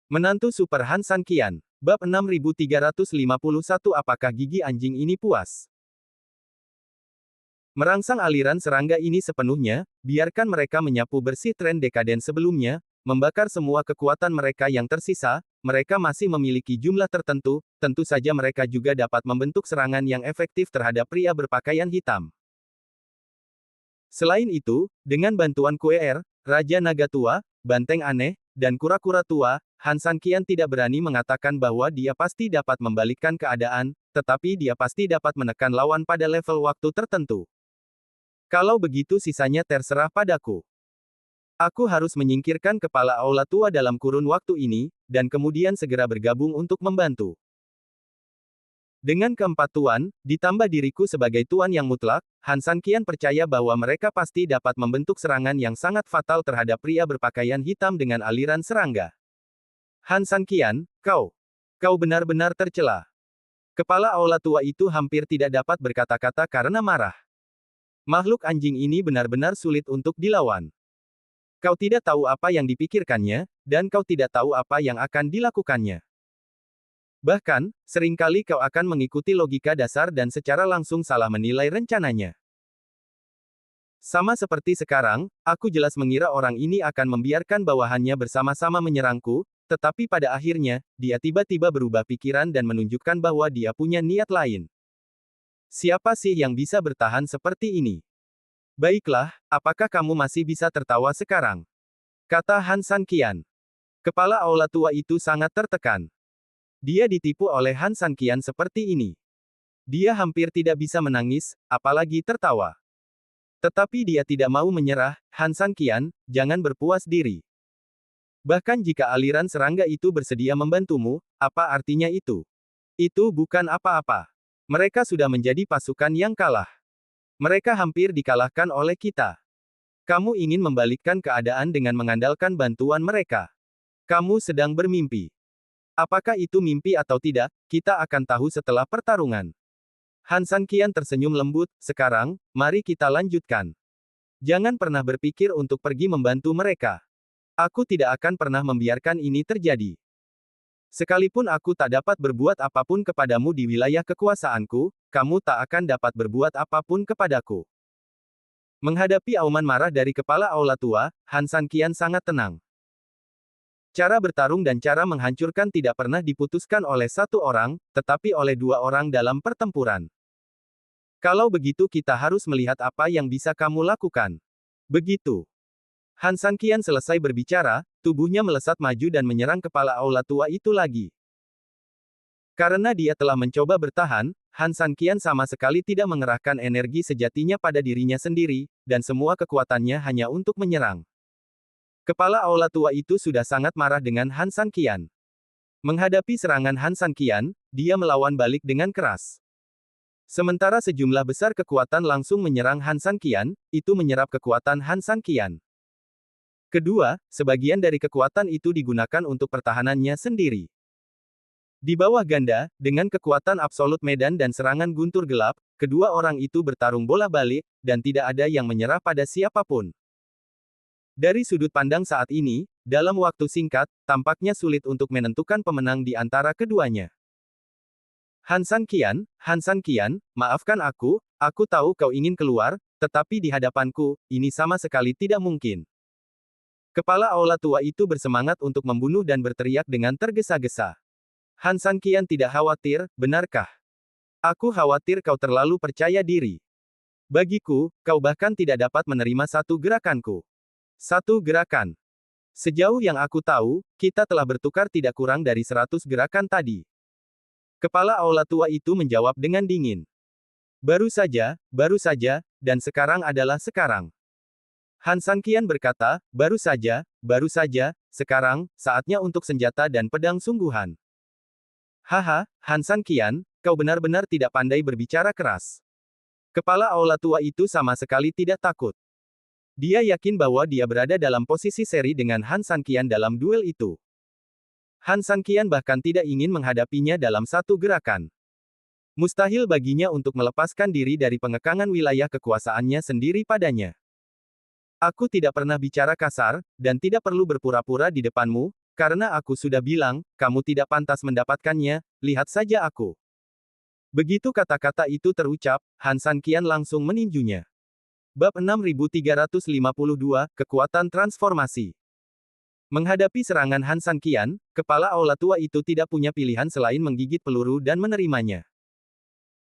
Menantu Super Han San Qian. Bab 6351. Apakah gigi anjing ini puas? Merangsang aliran serangga ini sepenuhnya, biarkan mereka menyapu bersih tren dekaden sebelumnya, membakar semua kekuatan mereka yang tersisa, mereka masih memiliki jumlah tertentu, tentu saja mereka juga dapat membentuk serangan yang efektif terhadap pria berpakaian hitam. Selain itu, dengan bantuan Kuer, Raja Naga Tua, Banteng Aneh, dan kura-kura tua, Han San Qian tidak berani mengatakan bahwa dia pasti dapat membalikkan keadaan, tetapi dia pasti dapat menekan lawan pada level waktu tertentu. Kalau begitu sisanya terserah padaku. Aku harus menyingkirkan kepala aula tua dalam kurun waktu ini, dan kemudian segera bergabung untuk membantu. Dengan keempat tuan, ditambah diriku sebagai tuan yang mutlak, Han San Qian percaya bahwa mereka pasti dapat membentuk serangan yang sangat fatal terhadap pria berpakaian hitam dengan aliran serangga. Han San Qian, kau benar-benar tercela. Kepala aula tua itu hampir tidak dapat berkata-kata karena marah. Makhluk anjing ini benar-benar sulit untuk dilawan. Kau tidak tahu apa yang dipikirkannya, dan kau tidak tahu apa yang akan dilakukannya. Bahkan, seringkali kau akan mengikuti logika dasar dan secara langsung salah menilai rencananya. Sama seperti sekarang, aku jelas mengira orang ini akan membiarkan bawahannya bersama-sama menyerangku, tetapi pada akhirnya, dia tiba-tiba berubah pikiran dan menunjukkan bahwa dia punya niat lain. Siapa sih yang bisa bertahan seperti ini? Baiklah, apakah kamu masih bisa tertawa sekarang? Kata Han San Qian. Kepala aula tua itu sangat tertekan. Dia ditipu oleh Han San Qian seperti ini. Dia hampir tidak bisa menangis, apalagi tertawa. Tetapi dia tidak mau menyerah. Han San Qian, jangan berpuas diri. Bahkan jika aliran serangga itu bersedia membantumu, apa artinya itu? Itu bukan apa-apa. Mereka sudah menjadi pasukan yang kalah. Mereka hampir dikalahkan oleh kita. Kamu ingin membalikkan keadaan dengan mengandalkan bantuan mereka. Kamu sedang bermimpi. Apakah itu mimpi atau tidak, kita akan tahu setelah pertarungan. Han San Qian tersenyum lembut, sekarang, mari kita lanjutkan. Jangan pernah berpikir untuk pergi membantu mereka. Aku tidak akan pernah membiarkan ini terjadi. Sekalipun aku tak dapat berbuat apapun kepadamu di wilayah kekuasaanku, kamu tak akan dapat berbuat apapun kepadaku. Menghadapi auman marah dari kepala aula tua, Han San Qian sangat tenang. Cara bertarung dan cara menghancurkan tidak pernah diputuskan oleh satu orang, tetapi oleh dua orang dalam pertempuran. Kalau begitu kita harus melihat apa yang bisa kamu lakukan. Begitu. Han San Qian selesai berbicara, tubuhnya melesat maju dan menyerang kepala aula tua itu lagi. Karena dia telah mencoba bertahan, Han San Qian sama sekali tidak mengerahkan energi sejatinya pada dirinya sendiri, dan semua kekuatannya hanya untuk menyerang. Kepala aula tua itu sudah sangat marah dengan Han San Qian. Menghadapi serangan Han San Qian, dia melawan balik dengan keras. Sementara sejumlah besar kekuatan langsung menyerang Han San Qian, itu menyerap kekuatan Han San Qian. Kedua, sebagian dari kekuatan itu digunakan untuk pertahanannya sendiri. Di bawah ganda, dengan kekuatan absolut medan dan serangan guntur gelap, kedua orang itu bertarung bolak-balik, dan tidak ada yang menyerah pada siapapun. Dari sudut pandang saat ini, dalam waktu singkat, tampaknya sulit untuk menentukan pemenang di antara keduanya. Han San Qian, maafkan aku tahu kau ingin keluar, tetapi di hadapanku, ini sama sekali tidak mungkin. Kepala aula tua itu bersemangat untuk membunuh dan berteriak dengan tergesa-gesa. Han San Qian tidak khawatir, benarkah? Aku khawatir kau terlalu percaya diri. Bagiku, kau bahkan tidak dapat menerima satu gerakanku. Satu gerakan. Sejauh yang aku tahu, kita telah bertukar tidak kurang dari 100 gerakan tadi. Kepala aula tua itu menjawab dengan dingin. Baru saja, dan sekarang adalah sekarang. Han San Qian berkata, baru saja, sekarang, saatnya untuk senjata dan pedang sungguhan. Haha, Han San Qian, kau benar-benar tidak pandai berbicara keras. Kepala aula tua itu sama sekali tidak takut. Dia yakin bahwa dia berada dalam posisi seri dengan Han San Qian dalam duel itu. Han San Qian bahkan tidak ingin menghadapinya dalam satu gerakan. Mustahil baginya untuk melepaskan diri dari pengekangan wilayah kekuasaannya sendiri padanya. Aku tidak pernah bicara kasar, dan tidak perlu berpura-pura di depanmu, Karena aku sudah bilang, kamu tidak pantas mendapatkannya, lihat saja aku. Begitu kata-kata itu terucap, Han San Qian langsung meninjunya. Bab 6352, Kekuatan Transformasi. Menghadapi serangan Han San Qian, kepala aula tua itu tidak punya pilihan selain menggigit peluru dan menerimanya.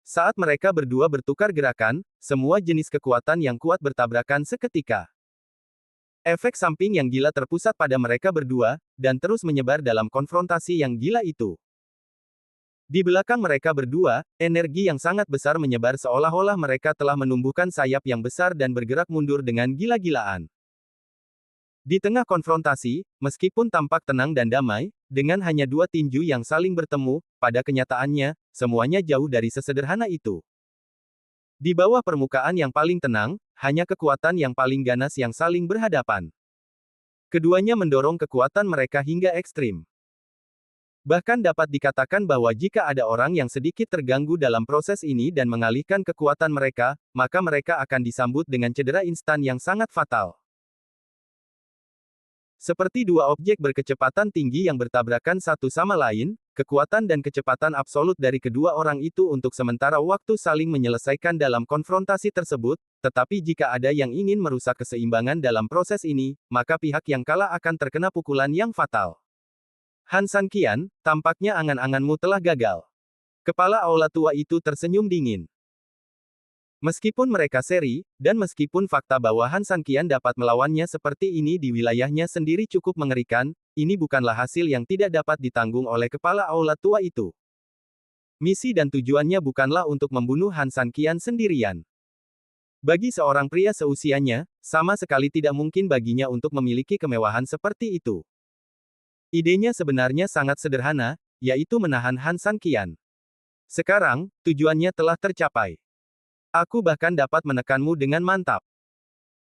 Saat mereka berdua bertukar gerakan, semua jenis kekuatan yang kuat bertabrakan seketika. Efek samping yang gila terpusat pada mereka berdua, dan terus menyebar dalam konfrontasi yang gila itu. Di belakang mereka berdua, energi yang sangat besar menyebar seolah-olah mereka telah menumbuhkan sayap yang besar dan bergerak mundur dengan gila-gilaan. Di tengah konfrontasi, meskipun tampak tenang dan damai, dengan hanya dua tinju yang saling bertemu, pada kenyataannya, semuanya jauh dari sesederhana itu. Di bawah permukaan yang paling tenang, hanya kekuatan yang paling ganas yang saling berhadapan. Keduanya mendorong kekuatan mereka hingga ekstrim. Bahkan dapat dikatakan bahwa jika ada orang yang sedikit terganggu dalam proses ini dan mengalihkan kekuatan mereka, maka mereka akan disambut dengan cedera instan yang sangat fatal. Seperti dua objek berkecepatan tinggi yang bertabrakan satu sama lain, kekuatan dan kecepatan absolut dari kedua orang itu untuk sementara waktu saling menyelesaikan dalam konfrontasi tersebut, tetapi jika ada yang ingin merusak keseimbangan dalam proses ini, maka pihak yang kalah akan terkena pukulan yang fatal. Han San Qian, tampaknya angan-anganmu telah gagal. Kepala aula tua itu tersenyum dingin. Meskipun mereka seri, dan meskipun fakta bahwa Han San Qian dapat melawannya seperti ini di wilayahnya sendiri cukup mengerikan, ini bukanlah hasil yang tidak dapat ditanggung oleh kepala aula tua itu. Misi dan tujuannya bukanlah untuk membunuh Han San Qian sendirian. Bagi seorang pria seusianya, sama sekali tidak mungkin baginya untuk memiliki kemewahan seperti itu. Idenya sebenarnya sangat sederhana, yaitu menahan Han San Qian. Sekarang, tujuannya telah tercapai. Aku bahkan dapat menekanmu dengan mantap.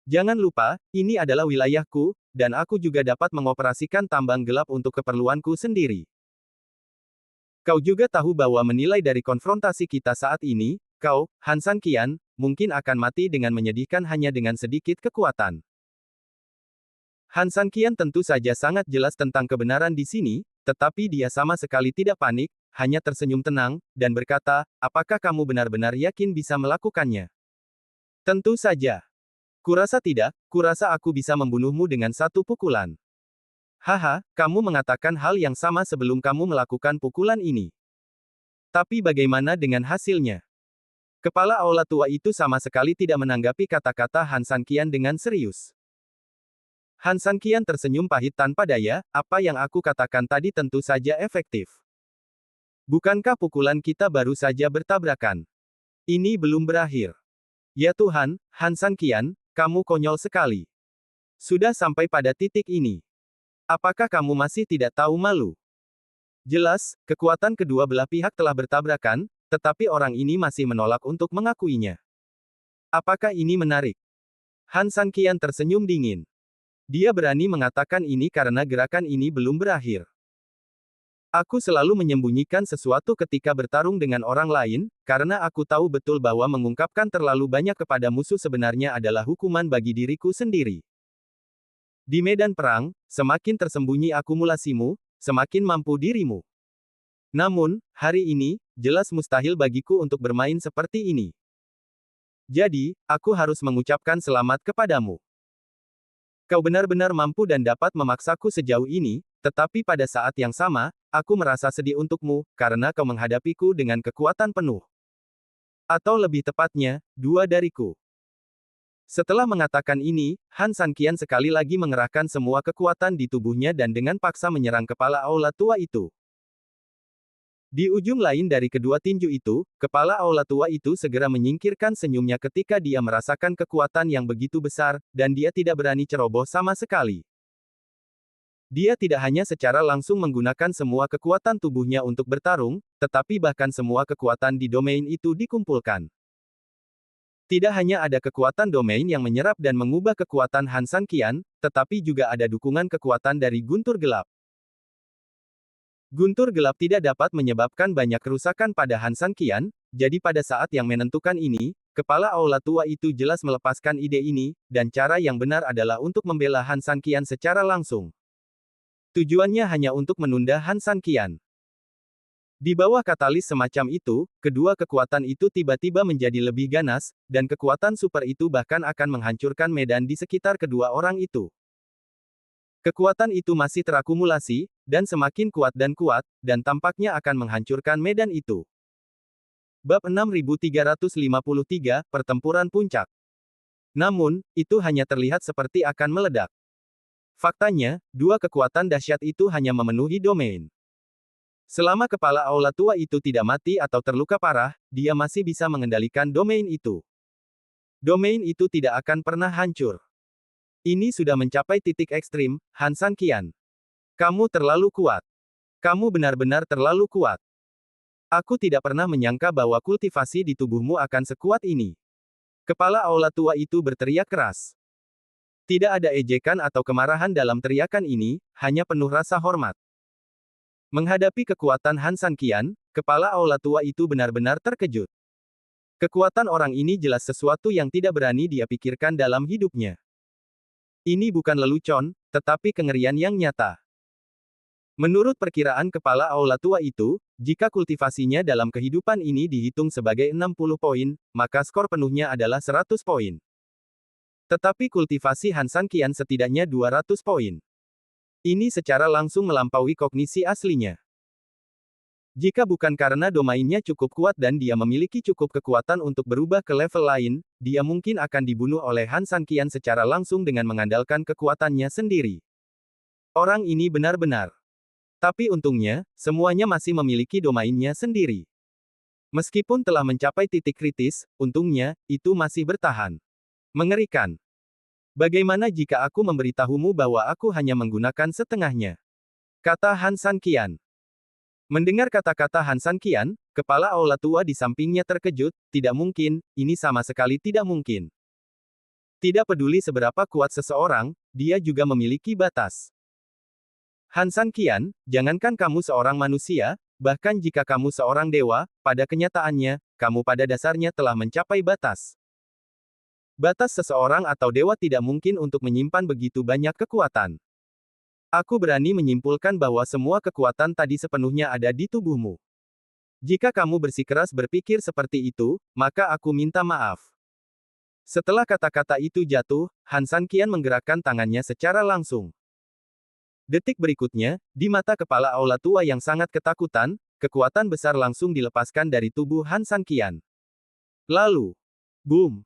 Jangan lupa, ini adalah wilayahku, dan aku juga dapat mengoperasikan tambang gelap untuk keperluanku sendiri. Kau juga tahu bahwa menilai dari konfrontasi kita saat ini, kau, Han San Qian, mungkin akan mati dengan menyedihkan hanya dengan sedikit kekuatan. Han San Qian tentu saja sangat jelas tentang kebenaran di sini, tetapi dia sama sekali tidak panik, hanya tersenyum tenang, dan berkata, apakah kamu benar-benar yakin bisa melakukannya? Tentu saja. Kurasa tidak, kurasa aku bisa membunuhmu dengan satu pukulan. Haha, kamu mengatakan hal yang sama sebelum kamu melakukan pukulan ini. Tapi bagaimana dengan hasilnya? Kepala aula tua itu sama sekali tidak menanggapi kata-kata Han San Qian dengan serius. Han San Qian tersenyum pahit tanpa daya, apa yang aku katakan tadi tentu saja efektif. Bukankah pukulan kita baru saja bertabrakan? Ini belum berakhir. Ya Tuhan, Han San Qian, kamu konyol sekali. Sudah sampai pada titik ini. Apakah kamu masih tidak tahu malu? Jelas, kekuatan kedua belah pihak telah bertabrakan, tetapi orang ini masih menolak untuk mengakuinya. Apakah ini menarik? Han San Qian tersenyum dingin. Dia berani mengatakan ini karena gerakan ini belum berakhir. Aku selalu menyembunyikan sesuatu ketika bertarung dengan orang lain, karena aku tahu betul bahwa mengungkapkan terlalu banyak kepada musuh sebenarnya adalah hukuman bagi diriku sendiri. Di medan perang, semakin tersembunyi akumulasimu, semakin mampu dirimu. Namun, hari ini, jelas mustahil bagiku untuk bermain seperti ini. Jadi, aku harus mengucapkan selamat kepadamu. Kau benar-benar mampu dan dapat memaksaku sejauh ini, tetapi pada saat yang sama, aku merasa sedih untukmu, karena kau menghadapiku dengan kekuatan penuh. Atau lebih tepatnya, dua dariku. Setelah mengatakan ini, Han San Qian sekali lagi mengerahkan semua kekuatan di tubuhnya dan dengan paksa menyerang kepala aula tua itu. Di ujung lain dari kedua tinju itu, kepala aula tua itu segera menyingkirkan senyumnya ketika dia merasakan kekuatan yang begitu besar, dan dia tidak berani ceroboh sama sekali. Dia tidak hanya secara langsung menggunakan semua kekuatan tubuhnya untuk bertarung, tetapi bahkan semua kekuatan di domain itu dikumpulkan. Tidak hanya ada kekuatan domain yang menyerap dan mengubah kekuatan Han San Qian, tetapi juga ada dukungan kekuatan dari guntur gelap. Guntur gelap tidak dapat menyebabkan banyak kerusakan pada Han San Qian, jadi pada saat yang menentukan ini, kepala aula tua itu jelas melepaskan ide ini, dan cara yang benar adalah untuk membela Han San Qian secara langsung. Tujuannya hanya untuk menunda Han San Qian. Di bawah katalis semacam itu, kedua kekuatan itu tiba-tiba menjadi lebih ganas, dan kekuatan super itu bahkan akan menghancurkan medan di sekitar kedua orang itu. Kekuatan itu masih terakumulasi, dan semakin kuat, dan tampaknya akan menghancurkan medan itu. Bab 6353, Pertempuran Puncak. Namun, itu hanya terlihat seperti akan meledak. Faktanya, dua kekuatan dahsyat itu hanya memenuhi domain. Selama kepala aula tua itu tidak mati atau terluka parah, dia masih bisa mengendalikan domain itu. Domain itu tidak akan pernah hancur. Ini sudah mencapai titik ekstrim, Han San Qian. Kamu terlalu kuat. Kamu benar-benar terlalu kuat. Aku tidak pernah menyangka bahwa kultivasi di tubuhmu akan sekuat ini. Kepala aula tua itu berteriak keras. Tidak ada ejekan atau kemarahan dalam teriakan ini, hanya penuh rasa hormat. Menghadapi kekuatan Han San Qian, kepala aula tua itu benar-benar terkejut. Kekuatan orang ini jelas sesuatu yang tidak berani dia pikirkan dalam hidupnya. Ini bukan lelucon, tetapi kengerian yang nyata. Menurut perkiraan kepala aula tua itu, jika kultivasinya dalam kehidupan ini dihitung sebagai 60 poin, maka skor penuhnya adalah 100 poin. Tetapi kultivasi Han San Qian setidaknya 200 poin. Ini secara langsung melampaui kognisi aslinya. Jika bukan karena domainnya cukup kuat dan dia memiliki cukup kekuatan untuk berubah ke level lain, dia mungkin akan dibunuh oleh Han San Qian secara langsung dengan mengandalkan kekuatannya sendiri. Orang ini benar-benar. Tapi untungnya, semuanya masih memiliki domainnya sendiri. Meskipun telah mencapai titik kritis, untungnya, itu masih bertahan. Mengerikan. Bagaimana jika aku memberitahumu bahwa aku hanya menggunakan setengahnya? Kata Han San Qian. Mendengar kata-kata Han San Qian, kepala aula tua di sampingnya terkejut, tidak mungkin, ini sama sekali tidak mungkin. Tidak peduli seberapa kuat seseorang, dia juga memiliki batas. Han San Qian, jangankan kamu seorang manusia, bahkan jika kamu seorang dewa, pada kenyataannya, kamu pada dasarnya telah mencapai batas. Batas seseorang atau dewa tidak mungkin untuk menyimpan begitu banyak kekuatan. Aku berani menyimpulkan bahwa semua kekuatan tadi sepenuhnya ada di tubuhmu. Jika kamu bersikeras berpikir seperti itu, maka aku minta maaf. Setelah kata-kata itu jatuh, Han San Qian menggerakkan tangannya secara langsung. Detik berikutnya, di mata kepala aula tua yang sangat ketakutan, kekuatan besar langsung dilepaskan dari tubuh Han San Qian. Lalu, boom!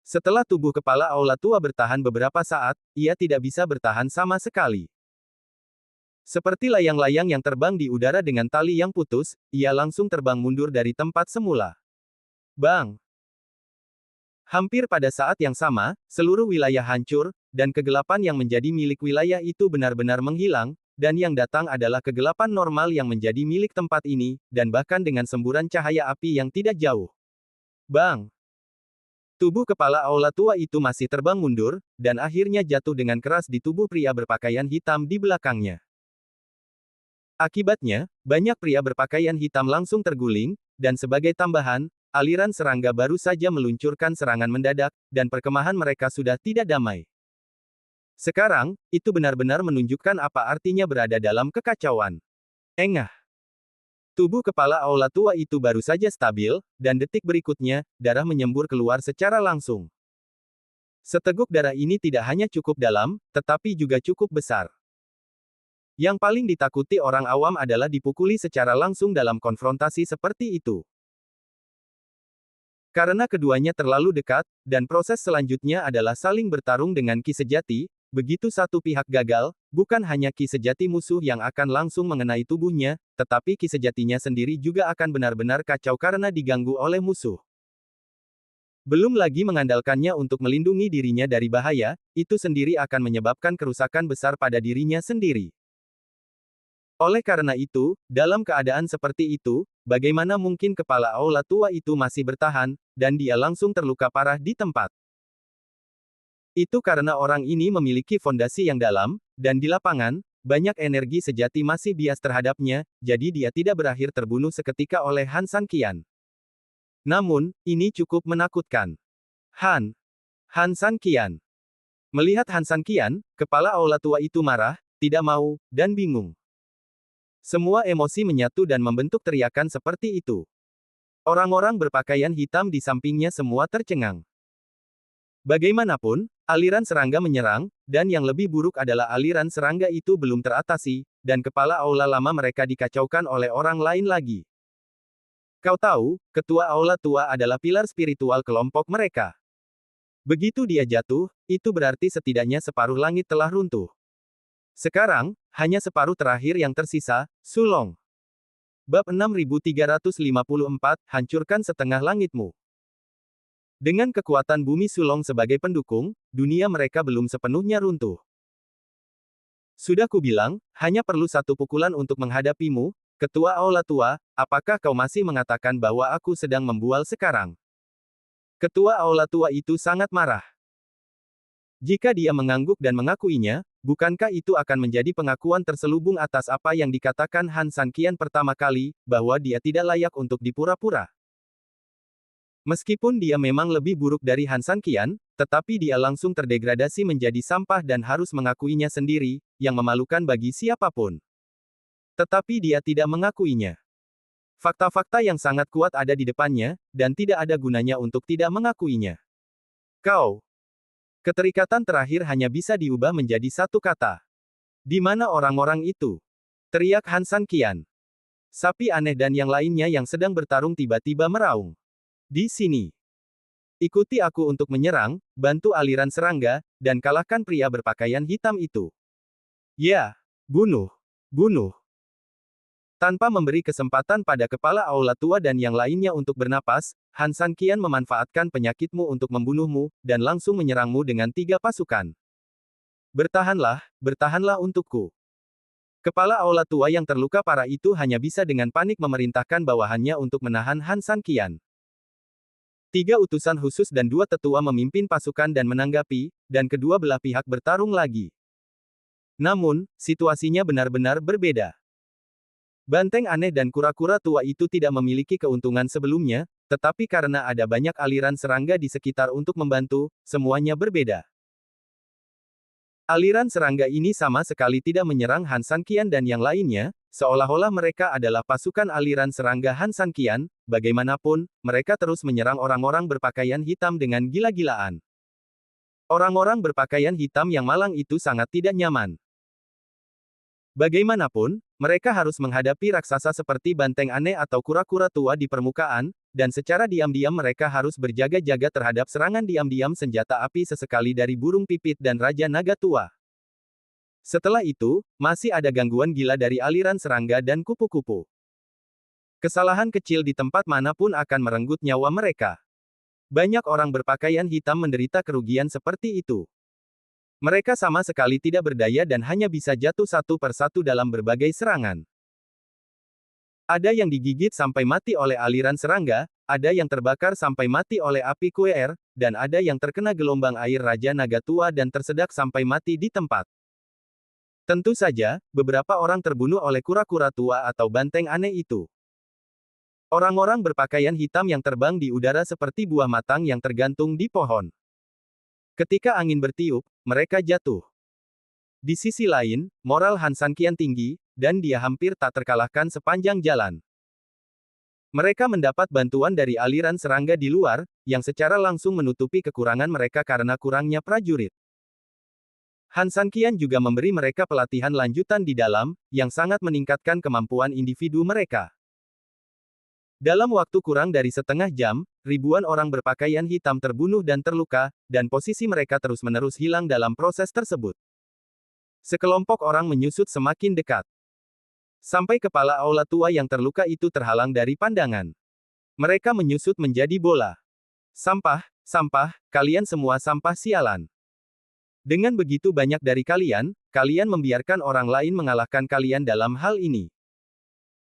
Setelah tubuh kepala aula tua bertahan beberapa saat, ia tidak bisa bertahan sama sekali. Seperti layang-layang yang terbang di udara dengan tali yang putus, ia langsung terbang mundur dari tempat semula. Bang! Hampir pada saat yang sama, seluruh wilayah hancur, dan kegelapan yang menjadi milik wilayah itu benar-benar menghilang, dan yang datang adalah kegelapan normal yang menjadi milik tempat ini, dan bahkan dengan semburan cahaya api yang tidak jauh. Bang! Tubuh kepala aula tua itu masih terbang mundur, dan akhirnya jatuh dengan keras di tubuh pria berpakaian hitam di belakangnya. Akibatnya, banyak pria berpakaian hitam langsung terguling, dan sebagai tambahan, aliran serangga baru saja meluncurkan serangan mendadak, dan perkemahan mereka sudah tidak damai. Sekarang, itu benar-benar menunjukkan apa artinya berada dalam kekacauan. Engah. Tubuh kepala aula tua itu baru saja stabil, dan detik berikutnya, darah menyembur keluar secara langsung. Seteguk darah ini tidak hanya cukup dalam, tetapi juga cukup besar. Yang paling ditakuti orang awam adalah dipukuli secara langsung dalam konfrontasi seperti itu. Karena keduanya terlalu dekat, dan proses selanjutnya adalah saling bertarung dengan ki sejati, begitu satu pihak gagal, bukan hanya ki sejati musuh yang akan langsung mengenai tubuhnya, tetapi ki sejatinya sendiri juga akan benar-benar kacau karena diganggu oleh musuh. Belum lagi mengandalkannya untuk melindungi dirinya dari bahaya, itu sendiri akan menyebabkan kerusakan besar pada dirinya sendiri. Oleh karena itu, dalam keadaan seperti itu, bagaimana mungkin kepala aula tua itu masih bertahan, dan dia langsung terluka parah di tempat. Itu karena orang ini memiliki fondasi yang dalam, dan di lapangan, banyak energi sejati masih bias terhadapnya, jadi dia tidak berakhir terbunuh seketika oleh Han San Qian. Namun, ini cukup menakutkan. Han San Qian. Melihat Han San Qian, kepala aula tua itu marah, tidak mau, dan bingung. Semua emosi menyatu dan membentuk teriakan seperti itu. Orang-orang berpakaian hitam di sampingnya semua tercengang. Bagaimanapun, aliran serangga menyerang, dan yang lebih buruk adalah aliran serangga itu belum teratasi, dan kepala aula lama mereka dikacaukan oleh orang lain lagi. Kau tahu, ketua aula tua adalah pilar spiritual kelompok mereka. Begitu dia jatuh, itu berarti setidaknya separuh langit telah runtuh. Sekarang, hanya separuh terakhir yang tersisa, Sulong. Bab 6354, Hancurkan Setengah Langitmu. Dengan kekuatan bumi Sulong sebagai pendukung, dunia mereka belum sepenuhnya runtuh. Sudah kubilang, hanya perlu satu pukulan untuk menghadapimu, ketua aula tua, apakah kau masih mengatakan bahwa aku sedang membual sekarang? Ketua aula tua itu sangat marah. Jika dia mengangguk dan mengakuinya, bukankah itu akan menjadi pengakuan terselubung atas apa yang dikatakan Han Sanqian pertama kali, bahwa dia tidak layak untuk dipura-pura? Meskipun dia memang lebih buruk dari Han Sanqian, tetapi dia langsung terdegradasi menjadi sampah dan harus mengakuinya sendiri, yang memalukan bagi siapapun. Tetapi dia tidak mengakuinya. Fakta-fakta yang sangat kuat ada di depannya, dan tidak ada gunanya untuk tidak mengakuinya. Kau. Keterikatan terakhir hanya bisa diubah menjadi satu kata. Di mana orang-orang itu? Teriak Han Sanqian. Sapi aneh dan yang lainnya yang sedang bertarung tiba-tiba meraung. Di sini. Ikuti aku untuk menyerang, bantu aliran serangga, dan kalahkan pria berpakaian hitam itu. Ya. Bunuh. Bunuh. Tanpa memberi kesempatan pada kepala aula tua dan yang lainnya untuk bernapas, Han Sanqian memanfaatkan penyakitmu untuk membunuhmu, dan langsung menyerangmu dengan 3 pasukan. Bertahanlah, bertahanlah untukku. Kepala aula tua yang terluka parah itu hanya bisa dengan panik memerintahkan bawahannya untuk menahan Han Sanqian. 3 utusan khusus dan 2 tetua memimpin pasukan dan menanggapi, dan kedua belah pihak bertarung lagi. Namun, situasinya benar-benar berbeda. Banteng aneh dan kura-kura tua itu tidak memiliki keuntungan sebelumnya, tetapi karena ada banyak aliran serangga di sekitar untuk membantu, semuanya berbeda. Aliran serangga ini sama sekali tidak menyerang Han Sanqian dan yang lainnya, seolah-olah mereka adalah pasukan aliran serangga Han Sanqian, bagaimanapun, mereka terus menyerang orang-orang berpakaian hitam dengan gila-gilaan. Orang-orang berpakaian hitam yang malang itu sangat tidak nyaman. Bagaimanapun, mereka harus menghadapi raksasa seperti banteng aneh atau kura-kura tua di permukaan, dan secara diam-diam mereka harus berjaga-jaga terhadap serangan diam-diam senjata api sesekali dari burung pipit dan Raja Naga Tua. Setelah itu, masih ada gangguan gila dari aliran serangga dan kupu-kupu. Kesalahan kecil di tempat manapun akan merenggut nyawa mereka. Banyak orang berpakaian hitam menderita kerugian seperti itu. Mereka sama sekali tidak berdaya dan hanya bisa jatuh satu persatu dalam berbagai serangan. Ada yang digigit sampai mati oleh aliran serangga, ada yang terbakar sampai mati oleh api kuer, dan ada yang terkena gelombang air Raja Naga Tua dan tersedak sampai mati di tempat. Tentu saja, beberapa orang terbunuh oleh kura-kura tua atau banteng aneh itu. Orang-orang berpakaian hitam yang terbang di udara seperti buah matang yang tergantung di pohon. Ketika angin bertiup, mereka jatuh. Di sisi lain, moral Han Sanqian tinggi, dan dia hampir tak terkalahkan sepanjang jalan. Mereka mendapat bantuan dari aliran serangga di luar, yang secara langsung menutupi kekurangan mereka karena kurangnya prajurit. Han Sanqian juga memberi mereka pelatihan lanjutan di dalam, yang sangat meningkatkan kemampuan individu mereka. Dalam waktu kurang dari setengah jam, ribuan orang berpakaian hitam terbunuh dan terluka, dan posisi mereka terus-menerus hilang dalam proses tersebut. Sekelompok orang menyusut semakin dekat. Sampai kepala aula tua yang terluka itu terhalang dari pandangan. Mereka menyusut menjadi bola. Sampah, sampah, kalian semua sampah sialan. Dengan begitu banyak dari kalian, kalian membiarkan orang lain mengalahkan kalian dalam hal ini.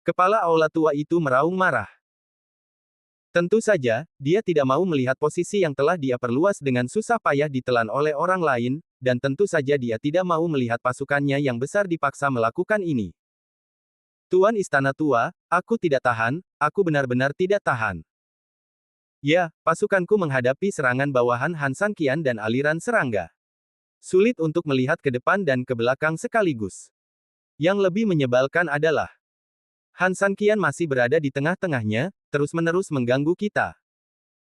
Kepala aula tua itu meraung marah. Tentu saja, dia tidak mau melihat posisi yang telah dia perluas dengan susah payah ditelan oleh orang lain, dan tentu saja dia tidak mau melihat pasukannya yang besar dipaksa melakukan ini. Tuan Istana Tua, aku tidak tahan, aku benar-benar tidak tahan. Ya, pasukanku menghadapi serangan bawahan Han Sanqian dan aliran serangga. Sulit untuk melihat ke depan dan ke belakang sekaligus. Yang lebih menyebalkan adalah Han Sanqian masih berada di tengah-tengahnya, terus-menerus mengganggu kita.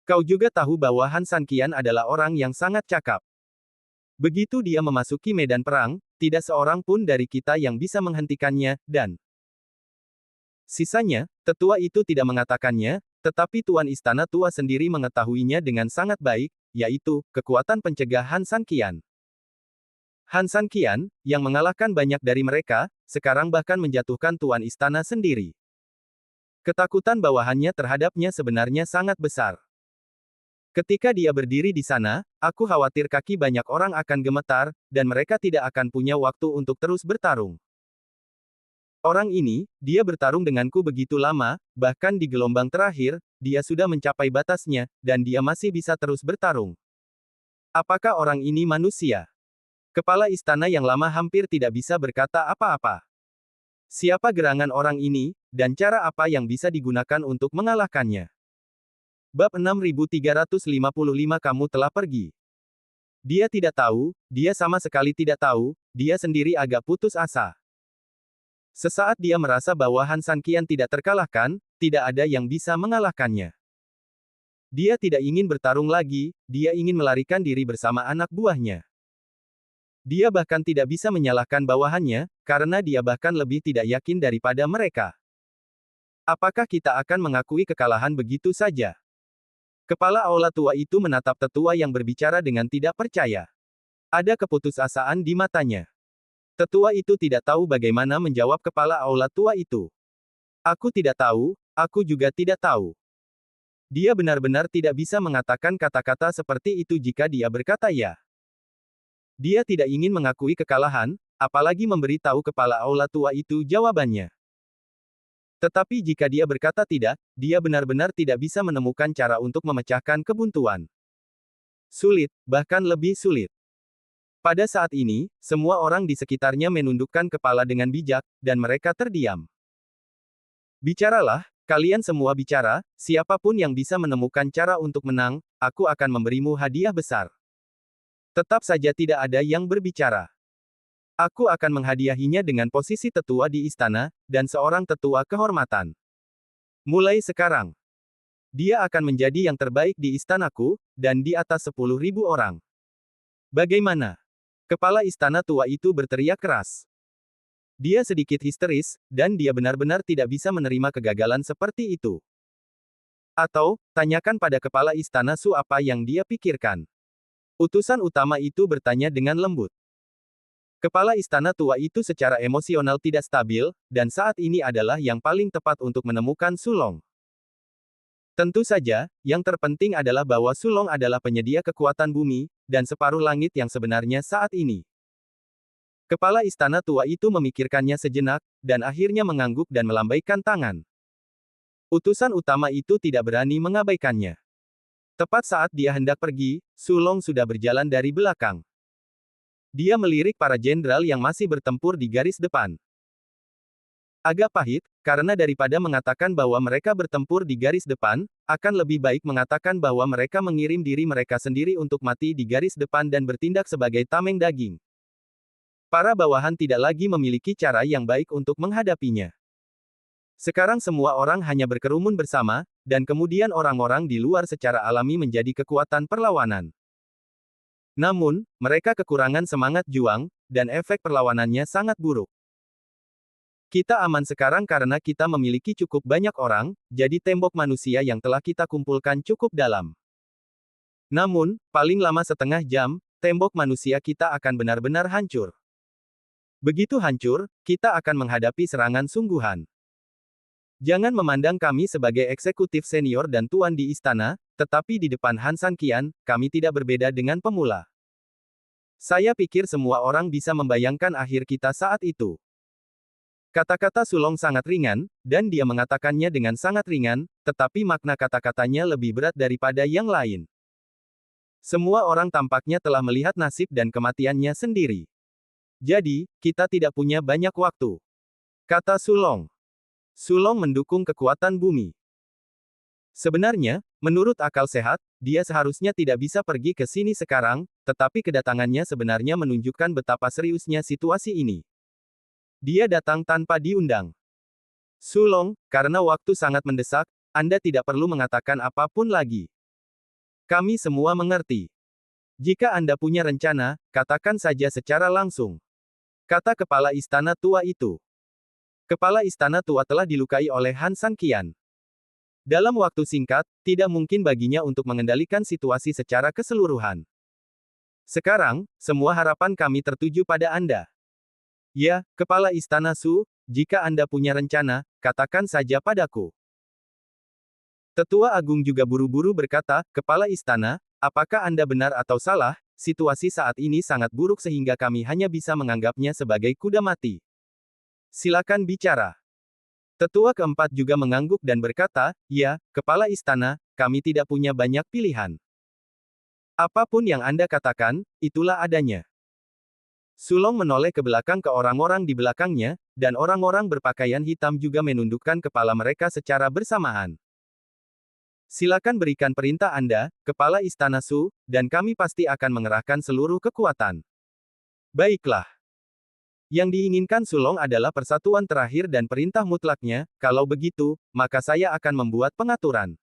Kau juga tahu bahwa Han Sanqian adalah orang yang sangat cakap. Begitu dia memasuki medan perang, tidak seorang pun dari kita yang bisa menghentikannya, dan sisanya, tetua itu tidak mengatakannya, tetapi Tuan Istana Tua sendiri mengetahuinya dengan sangat baik, yaitu, kekuatan pencegah Han Sanqian. Han Sanqian, yang mengalahkan banyak dari mereka, sekarang bahkan menjatuhkan Tuan Istana sendiri. Ketakutan bawahannya terhadapnya sebenarnya sangat besar. Ketika dia berdiri di sana, aku khawatir kaki banyak orang akan gemetar, dan mereka tidak akan punya waktu untuk terus bertarung. Orang ini, dia bertarung denganku begitu lama, bahkan di gelombang terakhir, dia sudah mencapai batasnya, dan dia masih bisa terus bertarung. Apakah orang ini manusia? Kepala istana yang lama hampir tidak bisa berkata apa-apa. Siapa gerangan orang ini, dan cara apa yang bisa digunakan untuk mengalahkannya? Bab 6355 Kamu telah pergi. Dia tidak tahu, dia sama sekali tidak tahu, dia sendiri agak putus asa. Sesaat dia merasa bahwa Han Sanqian tidak terkalahkan, tidak ada yang bisa mengalahkannya. Dia tidak ingin bertarung lagi, dia ingin melarikan diri bersama anak buahnya. Dia bahkan tidak bisa menyalahkan bawahannya, karena dia bahkan lebih tidak yakin daripada mereka. Apakah kita akan mengakui kekalahan begitu saja? Kepala aula tua itu menatap tetua yang berbicara dengan tidak percaya. Ada keputusasaan di matanya. Tetua itu tidak tahu bagaimana menjawab kepala aula tua itu. Aku tidak tahu, aku juga tidak tahu. Dia benar-benar tidak bisa mengatakan kata-kata seperti itu jika dia berkata ya. Dia tidak ingin mengakui kekalahan, apalagi memberi tahu kepala aula tua itu jawabannya. Tetapi jika dia berkata tidak, dia benar-benar tidak bisa menemukan cara untuk memecahkan kebuntuan. Sulit, bahkan lebih sulit. Pada saat ini, semua orang di sekitarnya menundukkan kepala dengan bijak, dan mereka terdiam. Bicaralah, kalian semua bicara, siapapun yang bisa menemukan cara untuk menang, aku akan memberimu hadiah besar. Tetap saja tidak ada yang berbicara. Aku akan menghadiahinya dengan posisi tetua di istana, dan seorang tetua kehormatan. Mulai sekarang, dia akan menjadi yang terbaik di istanaku, dan di atas 10.000 orang. Bagaimana? Kepala istana tua itu berteriak keras. Dia sedikit histeris, dan dia benar-benar tidak bisa menerima kegagalan seperti itu. Atau, tanyakan pada kepala istana Su apa yang dia pikirkan. Utusan utama itu bertanya dengan lembut. Kepala istana tua itu secara emosional tidak stabil, dan saat ini adalah yang paling tepat untuk menemukan Sulong. Tentu saja, yang terpenting adalah bahwa Sulong adalah penyedia kekuatan bumi, dan separuh langit yang sebenarnya saat ini. Kepala istana tua itu memikirkannya sejenak, dan akhirnya mengangguk dan melambaikan tangan. Utusan utama itu tidak berani mengabaikannya. Tepat saat dia hendak pergi, Sulong sudah berjalan dari belakang. Dia melirik para jenderal yang masih bertempur di garis depan. Agak pahit, karena daripada mengatakan bahwa mereka bertempur di garis depan, akan lebih baik mengatakan bahwa mereka mengirim diri mereka sendiri untuk mati di garis depan dan bertindak sebagai tameng daging. Para bawahan tidak lagi memiliki cara yang baik untuk menghadapinya. Sekarang semua orang hanya berkerumun bersama, dan kemudian orang-orang di luar secara alami menjadi kekuatan perlawanan. Namun, mereka kekurangan semangat juang, dan efek perlawanannya sangat buruk. Kita aman sekarang karena kita memiliki cukup banyak orang, jadi tembok manusia yang telah kita kumpulkan cukup dalam. Namun, paling lama setengah jam, tembok manusia kita akan benar-benar hancur. Begitu hancur, kita akan menghadapi serangan sungguhan. Jangan memandang kami sebagai eksekutif senior dan tuan di istana, tetapi di depan Han Sanqian, kami tidak berbeda dengan pemula. Saya pikir semua orang bisa membayangkan akhir kita saat itu. Kata-kata Sulong sangat ringan, dan dia mengatakannya dengan sangat ringan, tetapi makna kata-katanya lebih berat daripada yang lain. Semua orang tampaknya telah melihat nasib dan kematiannya sendiri. Jadi, kita tidak punya banyak waktu. Kata Sulong. Sulong mendukung kekuatan bumi. Sebenarnya, Menurut akal sehat, dia seharusnya tidak bisa pergi ke sini sekarang, tetapi kedatangannya sebenarnya menunjukkan betapa seriusnya situasi ini. Dia datang tanpa diundang. Sulong, karena waktu sangat mendesak, Anda tidak perlu mengatakan apapun lagi. Kami semua mengerti. Jika Anda punya rencana, katakan saja secara langsung. Kata kepala istana tua itu. Kepala istana tua telah dilukai oleh Han San Qian. Dalam waktu singkat, tidak mungkin baginya untuk mengendalikan situasi secara keseluruhan. Sekarang, semua harapan kami tertuju pada Anda. Ya, Kepala Istana Su, jika Anda punya rencana, katakan saja padaku. Tetua Agung juga buru-buru berkata, Kepala Istana, apakah Anda benar atau salah, situasi saat ini sangat buruk sehingga kami hanya bisa menganggapnya sebagai kuda mati. Silakan bicara. Tetua keempat juga mengangguk dan berkata, ya, Kepala Istana, kami tidak punya banyak pilihan. Apapun yang Anda katakan, itulah adanya. Sulong menoleh ke belakang ke orang-orang di belakangnya, dan orang-orang berpakaian hitam juga menundukkan kepala mereka secara bersamaan. Silakan berikan perintah Anda, Kepala Istana Su, dan kami pasti akan mengerahkan seluruh kekuatan. Baiklah. Yang diinginkan Sulong adalah persatuan terakhir dan perintah mutlaknya, kalau begitu, maka saya akan membuat pengaturan.